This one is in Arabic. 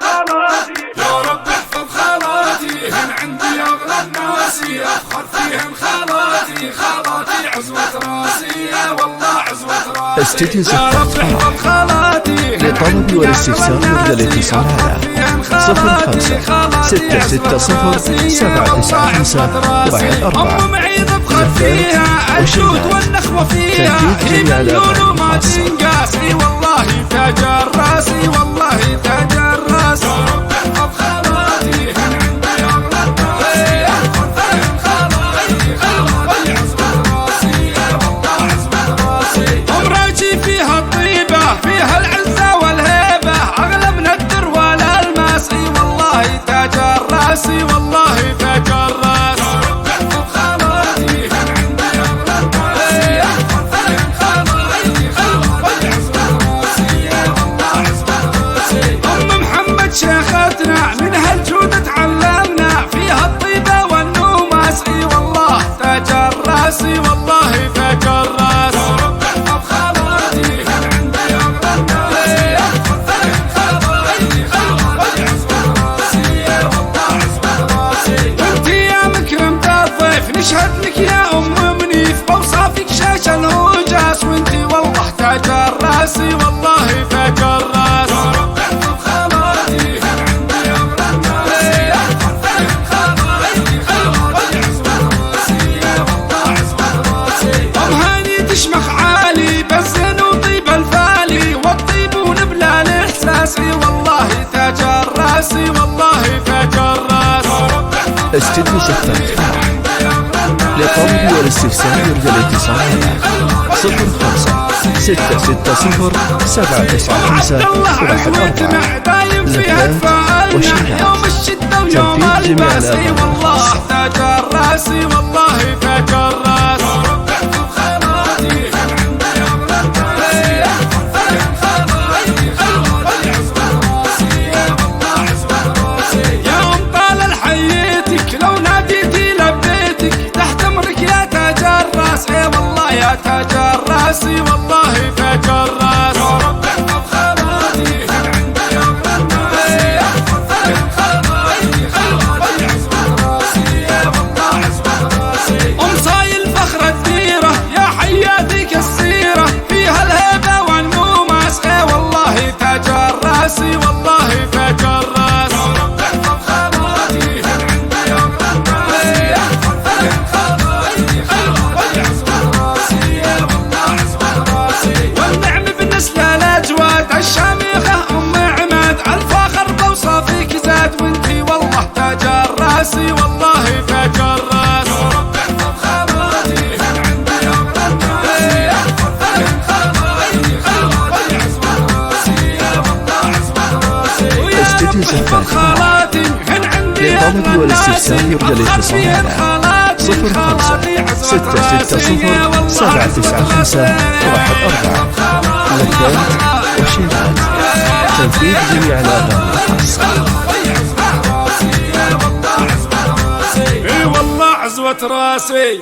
خالاتي يا رب احفظ خالاتي هن عندي اغلى الناسي افخر فيهن خالاتي عزوة راسي يا والله عزوة راسي. استديو يا رب احفظ خالاتي للطلب والاستفسار يرجى الاتصال على 05 660 795 أم معيد بخف فيها الجود والنخوة فيها هي مليون وما تنقاس اي والله تاج الراس اي والله تاج الراس. يا رب احفظ خالاتي هن عندي اغلى الناس خالاتي عزوة راسي يا والله عزوة راسي. ام راجي فيها الطيبة فيها العزة والهيبة اغلى من الدر والالماس اي والله تاج الراس اي والله تاج الراس. يا رب احفظ خالاتي هن عندي اغلى الناس خالاتي عزوة راسي يا والله عزوة راسي. ام محمد شيختنا من هالجود تعلمنا فيها الطيبة والنوماس اي والله تاج الراس اي والله تاج الراس. يا رب احفظ خالاتي هن عندي اغلى الناس خالاتي عزوة راسي يا والله عزوة راسي. وانتي يا مكرمة الضيف نشهد لك يا ام منيف بوصافك شاش الهوجاس وانتي والله تاج الراس اي والله تاج الراس. يا رب احفظ خالاتي هن عندي اغلى الناس خالاتي عزوة راسي يا والله عزوة راسي. ام هاني تشمخ عالي بالزين وطيب الفالي والطيب ونبلى الاحساس اي والله تاج الراس اي والله تاج الراس. يا رب احفظ استديو للطلب والاستفسار يرجى الاتصال على 05 660 795 لبات وشيلات. يوم الشدة ويوم الباس اي والله تاج الراس اي والله تاج الراس. يا رب احفظ خالاتي هن عندي اغلى الناس خالاتي عزوة راسي يا والله عزوة راسي. يا ام طال حييتك لو ناديتي لبيتك تحت امرك يا تاج الراس اي والله يا تاج الراس اي والله تاج الراس. يا رب احفظ خالاتي هن عندي اغلى الناس خالاتي عزوة راسي يا والله عزوة راسي. ام صايل فخر الديرة يا حياتك السيرة فيها الهيبة والنوماس اي والله تاج الراس اي والله تاج الراس. يا رب احفظ خالاتي هن عندي اغلى الناس خالاتي عزوة راسي يا والله عزوة راسي. والنعم بالنسل الاجواد الشامخة ام عماد الفاخر بوصافك زاد وانتي والله تاج الراس اي والله تاج الراس. يا رب احفظ خالاتي هن عندي اغلى الناس خالاتي عزوة راسي يا والله عزوة راسي. ويا رب احفظ خالاتي هن عندي للطلب والاستفسار يرجى الاتصال على 05 660 795 لبات وشيلات. تنفيذ جميع الأغاني الخاصة. اي والله عزوة راسي.